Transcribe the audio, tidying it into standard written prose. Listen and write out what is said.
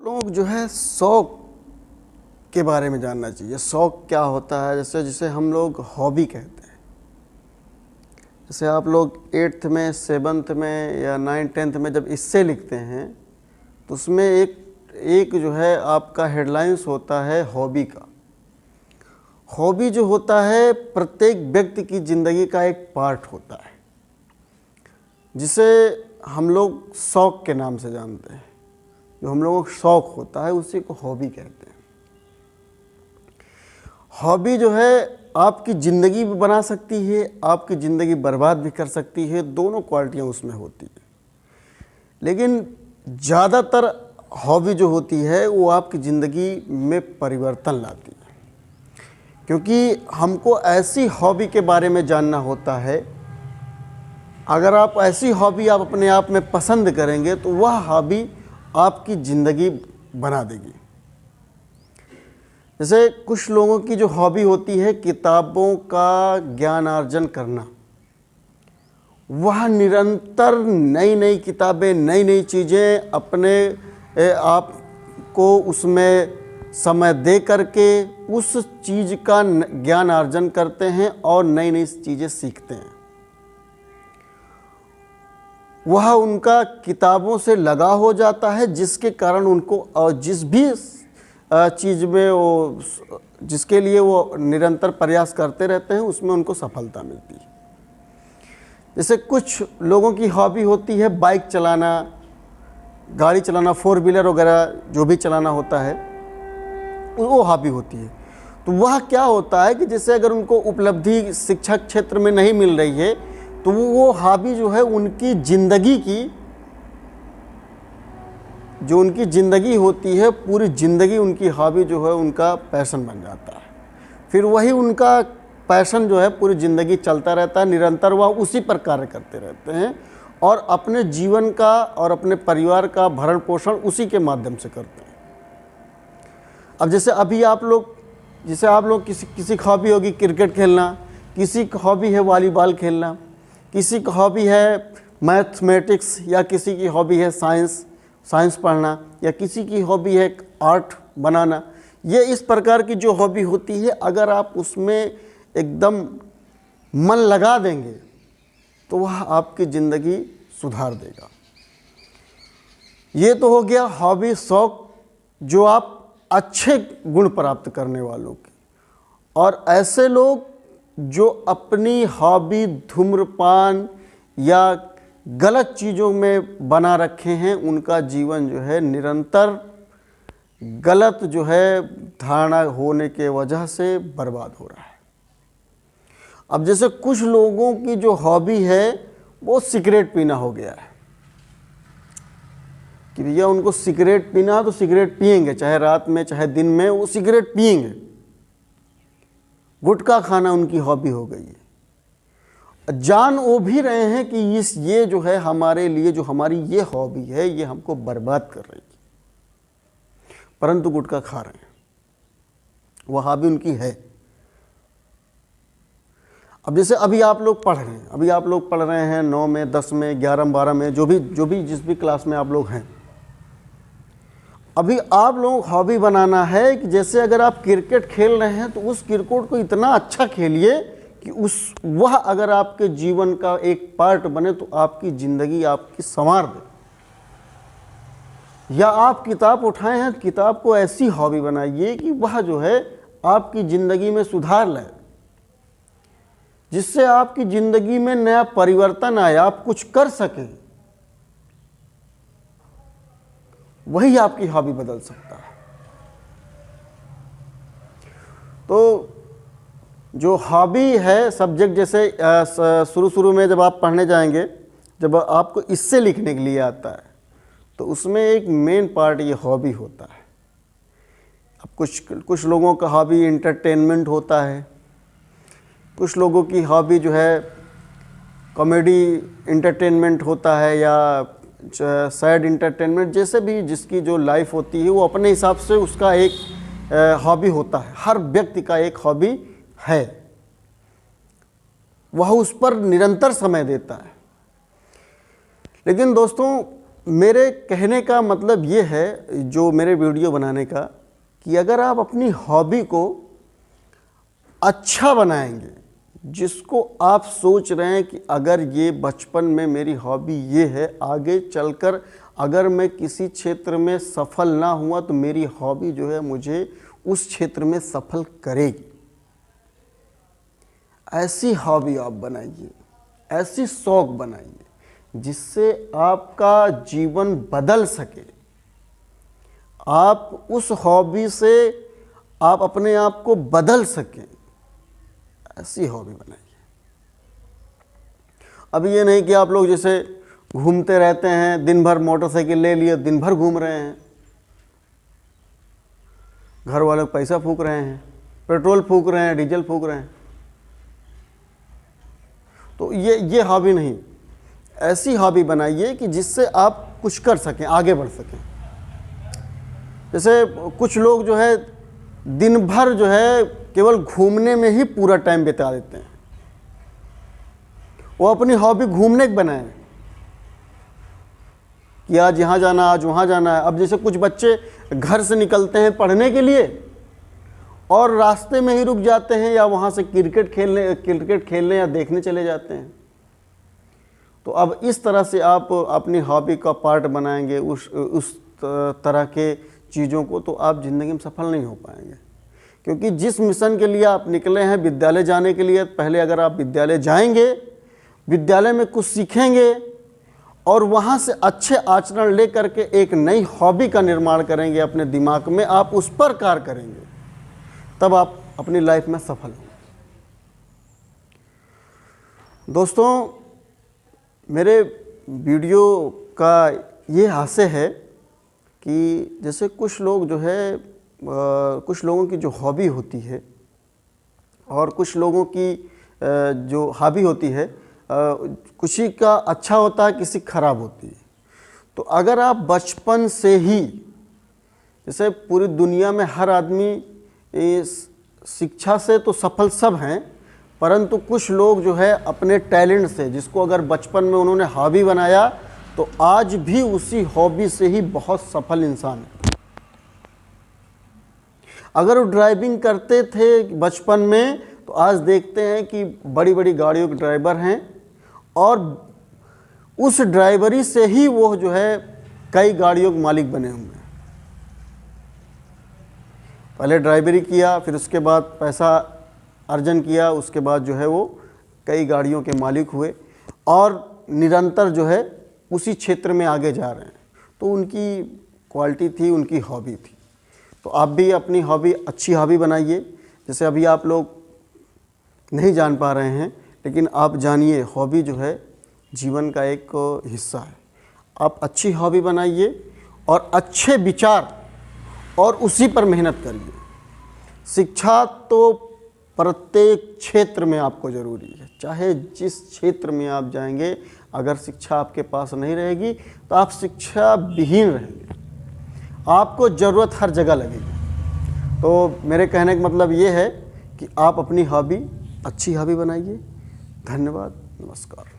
लोग जो है शौक के बारे में जानना चाहिए। शौक क्या होता है, जैसे जिसे हम लोग हॉबी कहते हैं। जैसे आप लोग 8th में, 7th में या 9th 10th में जब इससे लिखते हैं तो उसमें एक जो है आपका हेडलाइंस होता है हॉबी का। हॉबी जो होता है प्रत्येक व्यक्ति की ज़िंदगी का एक पार्ट होता है, जिसे हम लोग शौक के नाम से जानते हैं। जो हम लोगों को शौक होता है उसी को हॉबी कहते हैं। हॉबी जो है आपकी ज़िंदगी भी बना सकती है, आपकी ज़िंदगी बर्बाद भी कर सकती है, दोनों क्वालिटियाँ उसमें होती है। लेकिन ज़्यादातर हॉबी जो होती है वो आपकी ज़िंदगी में परिवर्तन लाती है, क्योंकि हमको ऐसी हॉबी के बारे में जानना होता है। अगर आप ऐसी हॉबी आप अपने आप में पसंद करेंगे तो वह हॉबी आपकी ज़िंदगी बना देगी। जैसे कुछ लोगों की जो हॉबी होती है किताबों का ज्ञानार्जन करना, वह निरंतर नई नई किताबें, नई नई चीज़ें अपने आप को उसमें समय दे करके उस चीज़ का ज्ञानार्जन करते हैं और नई नई चीज़ें सीखते हैं। वह उनका किताबों से लगा हो जाता है, जिसके कारण उनको और जिस भी चीज़ में वो जिसके लिए वो निरंतर प्रयास करते रहते हैं उसमें उनको सफलता मिलती है। जैसे कुछ लोगों की हॉबी होती है बाइक चलाना, गाड़ी चलाना, 4 व्हीलर वगैरह जो भी चलाना होता है वो हॉबी होती है। तो वह क्या होता है कि जैसे अगर उनको उपलब्धि शिक्षा क्षेत्र में नहीं मिल रही है तो वो हॉबी जो है उनकी ज़िंदगी की, जो उनकी ज़िंदगी होती है, पूरी ज़िंदगी उनकी हॉबी जो है उनका पैशन बन जाता है। फिर वही उनका पैशन जो है पूरी ज़िंदगी चलता रहता है, निरंतर वह उसी पर कार्य करते रहते हैं और अपने जीवन का और अपने परिवार का भरण पोषण उसी के माध्यम से करते हैं। अब जैसे अभी आप लोग किसी की हॉबी होगी क्रिकेट खेलना, किसी की हॉबी है वॉलीबॉल खेलना, किसी की हॉबी है मैथमेटिक्स, या किसी की हॉबी है साइंस पढ़ना, या किसी की हॉबी है आर्ट बनाना। ये इस प्रकार की जो हॉबी होती है, अगर आप उसमें एकदम मन लगा देंगे तो वह आपकी ज़िंदगी सुधार देगा। ये तो हो गया हॉबी, शौक, जो आप अच्छे गुण प्राप्त करने वालों की। और ऐसे लोग जो अपनी हॉबी धूम्रपान या गलत चीज़ों में बना रखे हैं, उनका जीवन जो है निरंतर गलत जो है धारणा होने के वजह से बर्बाद हो रहा है। अब जैसे कुछ लोगों की जो हॉबी है वो सिगरेट पीना हो गया है कि भैया उनको सिगरेट पीना तो सिगरेट पिएंगे, चाहे रात में चाहे दिन में वो सिगरेट पिएंगे। गुटखा खाना उनकी हॉबी हो गई है। जान वो भी रहे हैं कि ये जो है हमारे लिए, जो हमारी ये हॉबी है, ये हमको बर्बाद कर रही है, परंतु गुटखा खा रहे हैं, वह हॉबी उनकी है। अब जैसे अभी आप लोग पढ़ रहे हैं, अभी आप लोग पढ़ रहे हैं 9 में, 10 में, 11 में, 12 में, जिस भी क्लास में आप लोग हैं, अभी आप लोगों को हॉबी बनाना है कि जैसे अगर आप क्रिकेट खेल रहे हैं तो उस क्रिकेट को इतना अच्छा खेलिए कि वह अगर आपके जीवन का एक पार्ट बने तो आपकी ज़िंदगी आपकी संवार दे। या आप किताब उठाए हैं, किताब को ऐसी हॉबी बनाइए कि वह जो है आपकी ज़िंदगी में सुधार लाए, जिससे आपकी ज़िंदगी में नया परिवर्तन आए, आप कुछ कर सकें। वही आपकी हॉबी बदल सकता है। तो जो हॉबी है, सब्जेक्ट, जैसे शुरू में जब आप पढ़ने जाएंगे, जब आपको इससे लिखने के लिए आता है तो उसमें एक मेन पार्ट ये हॉबी होता है। अब कुछ लोगों का हॉबी एंटरटेनमेंट होता है, कुछ लोगों की हॉबी जो है कॉमेडी एंटरटेनमेंट होता है, या सैड एंटरटेनमेंट, जैसे भी जिसकी जो लाइफ होती है वो अपने हिसाब से उसका एक हॉबी होता है। हर व्यक्ति का एक हॉबी है, वह उस पर निरंतर समय देता है। लेकिन दोस्तों मेरे कहने का मतलब ये है, जो मेरे वीडियो बनाने का, कि अगर आप अपनी हॉबी को अच्छा बनाएंगे, जिसको आप सोच रहे हैं कि अगर ये बचपन में मेरी हॉबी ये है, आगे चलकर अगर मैं किसी क्षेत्र में सफल ना हुआ तो मेरी हॉबी जो है मुझे उस क्षेत्र में सफल करेगी, ऐसी हॉबी आप बनाइए, ऐसी शौक बनाइए जिससे आपका जीवन बदल सके। आप उस हॉबी से आप अपने आप को बदल सकें, ऐसी हॉबी बनाइए। अब ये नहीं कि आप लोग जैसे घूमते रहते हैं, दिन भर मोटरसाइकिल ले लिए, दिन भर घूम रहे हैं, घर वाले पैसा फूक रहे हैं, पेट्रोल फूक रहे हैं, डीजल फूक रहे हैं, तो ये हॉबी नहीं। ऐसी हॉबी बनाइए कि जिससे आप कुछ कर सकें, आगे बढ़ सकें। जैसे कुछ लोग जो है दिन भर जो है केवल घूमने में ही पूरा टाइम बिता देते हैं, वो अपनी हॉबी घूमने की बनाए कि आज यहाँ जाना, आज वहाँ जाना है। अब जैसे कुछ बच्चे घर से निकलते हैं पढ़ने के लिए और रास्ते में ही रुक जाते हैं, या वहाँ से क्रिकेट खेलने या देखने चले जाते हैं। तो अब इस तरह से आप अपनी हॉबी का पार्ट बनाएंगे उस तरह के चीज़ों को, तो आप ज़िंदगी में सफल नहीं हो पाएंगे। क्योंकि जिस मिशन के लिए आप निकले हैं विद्यालय जाने के लिए, पहले अगर आप विद्यालय जाएंगे, विद्यालय में कुछ सीखेंगे और वहाँ से अच्छे आचरण ले करके एक नई हॉबी का निर्माण करेंगे अपने दिमाग में, आप उस पर कार्य करेंगे, तब आप अपनी लाइफ में सफल होंगे। दोस्तों, मेरे वीडियो का ये आशय है कि जैसे कुछ लोग जो है कुछ लोगों की जो हॉबी होती है और कुछ लोगों की जो हॉबी होती है, किसी का अच्छा होता है, किसी खराब होती है। तो अगर आप बचपन से ही, जैसे पूरी दुनिया में हर आदमी इस शिक्षा से तो सफल सब हैं, परंतु कुछ लोग जो है अपने टैलेंट से, जिसको अगर बचपन में उन्होंने हॉबी बनाया, तो आज भी उसी हॉबी से ही बहुत सफल इंसान है। अगर वो ड्राइविंग करते थे बचपन में, तो आज देखते हैं कि बड़ी बड़ी गाड़ियों के ड्राइवर हैं, और उस ड्राइवरी से ही वो जो है कई गाड़ियों के मालिक बने हुए हैं। पहले ड्राइवरी किया, फिर उसके बाद पैसा अर्जन किया, उसके बाद जो है वो कई गाड़ियों के मालिक हुए और निरंतर जो है उसी क्षेत्र में आगे जा रहे हैं। तो उनकी क्वालिटी थी, उनकी हॉबी थी। तो आप भी अपनी हॉबी अच्छी हॉबी बनाइए। जैसे अभी आप लोग नहीं जान पा रहे हैं, लेकिन आप जानिए, हॉबी जो है जीवन का एक हिस्सा है। आप अच्छी हॉबी बनाइए और अच्छे विचार और उसी पर मेहनत करिए। शिक्षा तो प्रत्येक क्षेत्र में आपको ज़रूरी है, चाहे जिस क्षेत्र में आप जाएंगे, अगर शिक्षा आपके पास नहीं रहेगी तो आप शिक्षा विहीन रहेंगे, आपको ज़रूरत हर जगह लगेगी। तो मेरे कहने का मतलब ये है कि आप अपनी हॉबी अच्छी हॉबी बनाइए। धन्यवाद, नमस्कार।